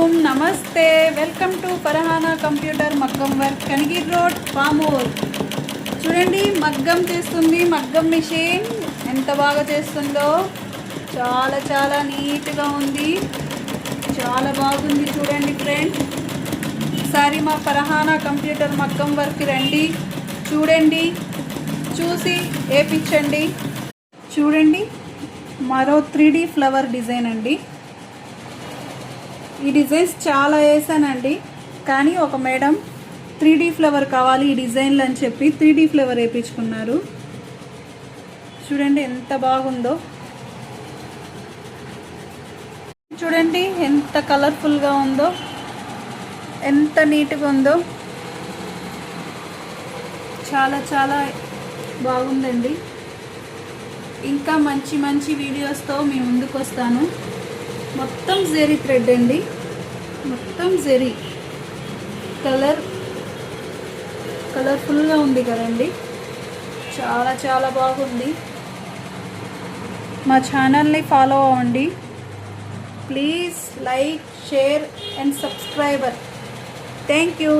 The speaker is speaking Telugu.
అస్సలాముఅలైకుం నమస్తే వెల్కమ్ టు ఫర్హానా కంప్యూటర్ మగ్గం వర్క్ కనిగిరి రోడ్ పామూర్. చూడండి మగ్గం చేస్తుంది, మగ్గం మిషన్ ఎంత బాగా చేస్తుందో. చాలా చాలా నీట్గా ఉంది, చాలా బాగుంది. చూడండి ఫ్రెండ్, ఒకసారి మా ఫర్హానా కంప్యూటర్ మగ్గం వర్క్ రండి, చూడండి, చూసి వేయించండి. చూడండి మరో 3D ఫ్లవర్ డిజైన్ అండి. ఈ డిజైన్స్ చాలా వేసానండి, కానీ ఒక మేడం 3D ఫ్లవర్ కావాలి ఈ డిజైన్లు అని చెప్పి 3D ఫ్లవర్ వేయించుకున్నారు. చూడండి ఎంత బాగుందో. చూడండి ఎంత కలర్ఫుల్గా ఉందో, ఎంత నీట్గా ఉందో. చాలా చాలా బాగుందండి. ఇంకా మంచి మంచి వీడియోస్తో మీ ముందుకు వస్తాను. మొత్తం జెరీ థ్రెడ్ అండి, మొత్తం జెరీ కలర్ఫుల్గా ఉంది కదండి. చాలా చాలా బాగుంది. మా ఛానల్ని ఫాలో అవ్వండి please. Like, share and subscriber. Thank you.